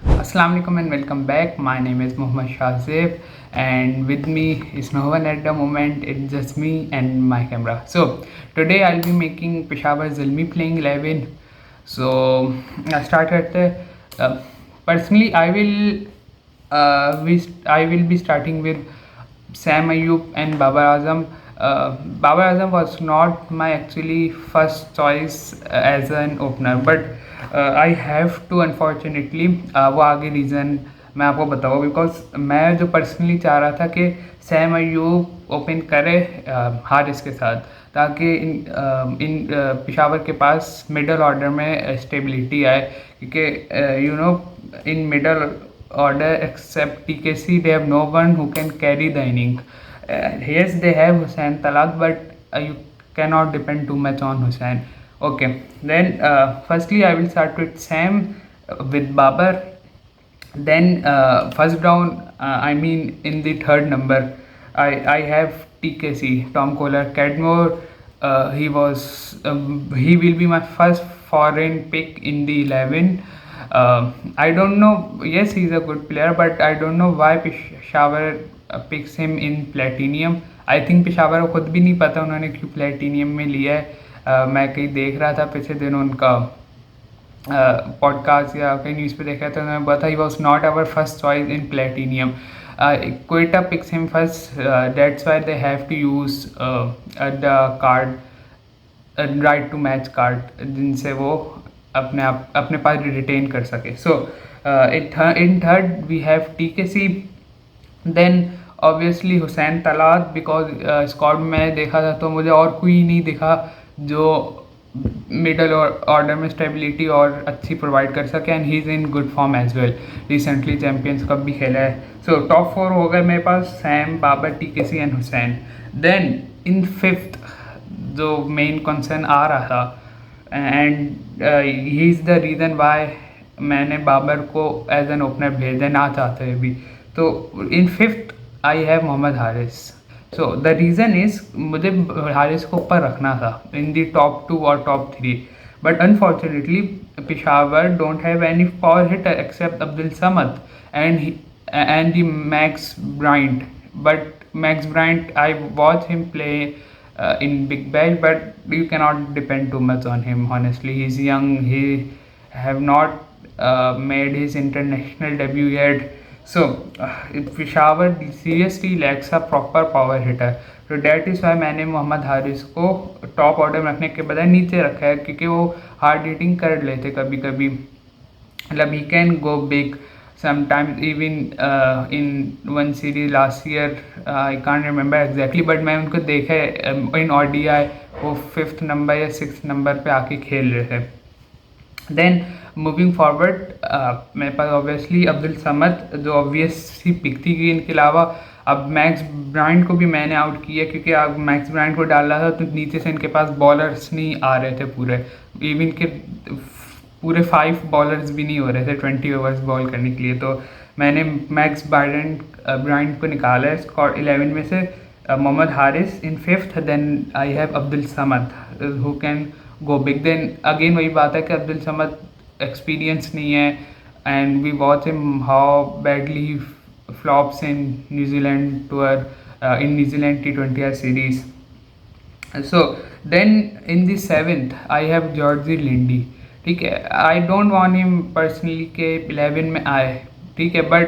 Assalamu alaikum and welcome back. My name is Muhammad Shahzeb, and with me is no one at the moment. It's just me and my camera. So today I'll be making Peshawar Zalmi playing 11. So I started personally. I will be starting with Sam Ayub and Babar Azam. Babar Azam was not my actually first choice as an opener, but I have to unfortunately वो आगे reason मैं आपको बताऊँ because मैं जो personally चाह रहा था कि सैम अयूब ओपन करे हारिस के साथ ताकि इन पेशावर के पास मिडल ऑर्डर में स्टेबिलिटी आए क्योंकि you know in middle order except TKC they have no one who can carry the inning. Yes, they have Hussain Talaq, but you cannot depend too much on Hussain. Okay, then firstly I will start with Sam with Babar. Then first down, I mean in the third number, I have TKC Tom Kohler Cadmore. He will be my first foreign pick in the 11. I don't know. Yes, he's a good player, but I don't know why Peshawar picks him in Platinum. I think Peshawar को खुद भी नहीं पता उन्होंने क्यों platinum में लिया है. मैं कहीं देख रहा था पिछले दिन उनका पॉडकास्ट या कहीं न्यूज़ पे देखा था उन्होंने बताया he was not our first choice in platinum. Quetta picks him first. That's why they have to use the card right to match card जिनसे वो अपने पास रिटेन कर सके. So in third we have TKC. Then obviously Hussain Talat because squad में देखा था तो मुझे और कोई नहीं दिखा जो मिडल ऑर्डर में स्टेबिलिटी और अच्छी प्रोवाइड कर सके and he is in good form as well. Recently champions cup भी खेला है. सो टॉप 4 हो गए मेरे पास Saim Babar TKC and Hussain. Then in fifth जो मेन कंसर्न आ रहा था and he is the reason why मैंने बाबर को एज एन ओपनर भेजना चाहते हुए भी. तो in fifth I have Mohammad Haris. So the reason is मुझे हारिस को ऊपर रखना था इन दी टॉप 2 और top 3, but unfortunately Peshawar don't have any power hitter except Abdul Samad and the Max Bryant. But Max Bryant, I watch him play in Big Bash, but you cannot depend too much on him. Honestly, he's young. He have not made his international debut yet. So Peshawar seriously lacks a proper power hitter. So that is why मैंने मोहम्मद हारिस को top order में रखने के बजाय नीचे रखा है क्योंकि वो हार्ड हिटिंग कर लेते कभी कभी. मतलब he can go big sometimes even in one series last year. I can't remember exactly, but मैं उनको देखे in ODI वो 5th नंबर या 6th नंबर पे आके खेल रहे थे. देन मूविंग फॉरवर्ड मेरे पास ऑब्वियसली अब्दुल समद जो ऑब्वियस सी पिक थी कि इनके अलावा अब मैक्स ब्रांड को भी मैंने आउट किया क्योंकि अब मैक्स ब्रांड को डाला था तो नीचे से इनके पास बॉलर्स नहीं आ रहे थे पूरे. इवन के पूरे 5 बॉलर्स भी नहीं हो रहे थे 20 ओवर्स बॉल करने के लिए. तो मैंने मैक्स ब्रांड को निकाला है स्क्वाड 11 में से. Mohammad Haris in fifth. Then I have Abdul Samad who can go big. Then again वही बात है कि अब्दुल समद एक्सपीरियंस नहीं है and we watch him how badly flops in New Zealand tour in New Zealand T20 series. So then in the 7th I have Georgy Lindy. ठीक है, I don't want him personally के 11 में आए. ठीक है, but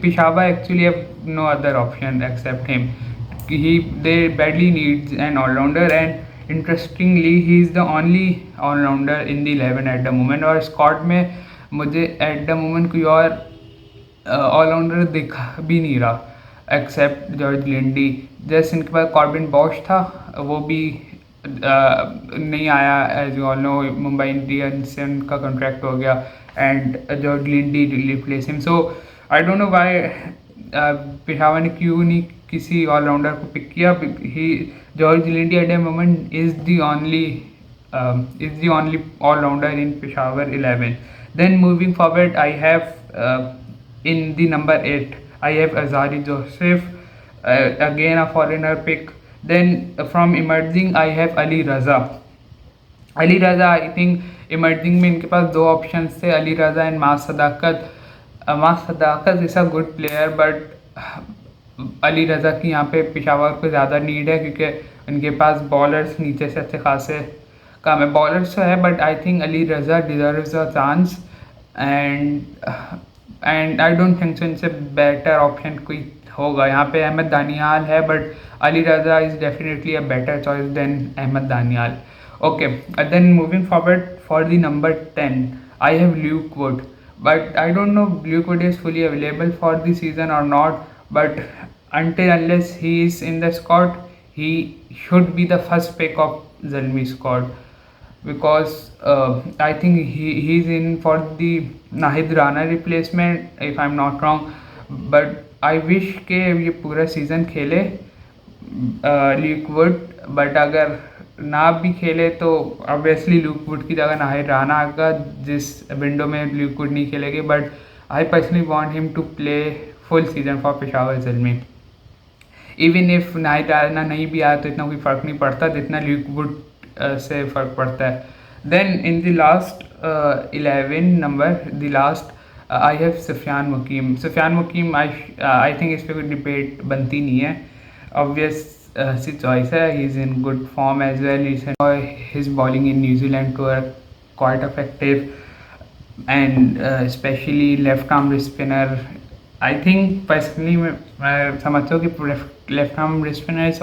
Peshawar actually have no other option except him. He they badly needs an allrounder and interestingly he is the only allrounder in the 11 at the moment. और squad में मुझे eight the moment कोई और ऑलराउंडर दिखा भी नहीं रहा accept George Lindy. जैसे इनके पास कॉर्बिन बॉश था वो भी नहीं आया. As you all know Mumbai Indians से उनका कॉन्ट्रैक्ट हो गया and George Linde replace him. So I don't know why Peshawar ने क्यों नहीं किसी ऑलराउंडर को पिक किया. He George Linde at the moment is the only allrounder in Peshawar 11. Then moving forward I have in the number 8 I have Azari Joseph, again a foreigner pick. Then from emerging I have Ali Raza. I think emerging में इनके पास दो option थे, Ali Raza and Maaz Sadaqat. Maaz Sadaqat is a good player, but Ali Raza की यहाँ पे पेशावर को ज़्यादा नीड है, क्योंकि उनके पास बॉलर्स नीचे से अच्छे खासे कम है. बॉलर्स तो है, but I think Ali Raza deserves a chance. And I don't think so इनसे बेटर ऑप्शन कोई होगा. यहाँ पे अहमद दानियाल है, but Ali Raza is definitely a better choice than Ahmed Daniyal. Okay, then moving forward for the number 10, I have Luke Wood, but I don't know Luke Wood is fully available for the season or not. But until unless he is in the squad, he should be the first pick of Zalmi squad, because I think he's in for the Nahid Rana replacement if I'm not wrong. But I wish के ये पूरा season खेले Luke Wood, but अगर ना भी खेले तो obviously Luke Wood की जगह नाहिद राना आएगा जिस विंडो में ल्यूक वुड नहीं खेलेंगे. But I personally want him to play full season for Peshawar Zalmi. Even if Naheed Rana नहीं भी आया तो इतना कोई फ़र्क नहीं पड़ता जितना ल्यूक वुड से फ़र्क पड़ता है. Then in the last 11 number, the last I have Sufiyan Muqeem. Sufiyan Muqeem I think इस पर कोई डिबेट बनती नहीं है. Obvious सी चॉइस है. He is in good form as well. His bowling in New Zealand tour quite effective, and especially left arm spinner. I think personally मैं समझता हूँ कि left arm spinner is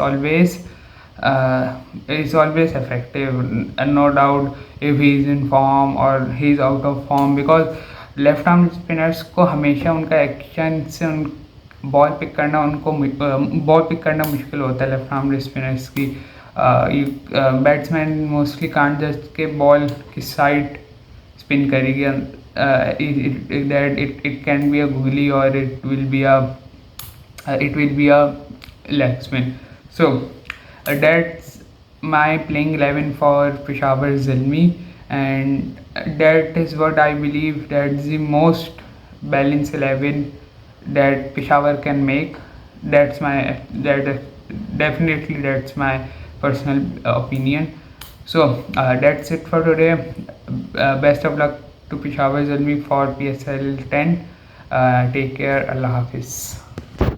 always effective, and no doubt if he is in form or he is out of form, because left arm spinners को हमेशा उनका action से ball pick करना मुश्किल होता है. लेफ्ट आर्म स्पिनर्स की बैट्समैन मोस्टली कांट जस्ट के बॉल की साइड स्पिन करेगी. इट कैन बी अ गूली और it will be a leg spin. So that's my playing 11 for Peshawar Zalmi, and that is what I believe that's the most balanced 11 that Peshawar can make. Definitely that's my personal opinion. So that's it for today. Best of luck to Peshawar Zalmi for PSL 10. Take care. Allah Hafiz.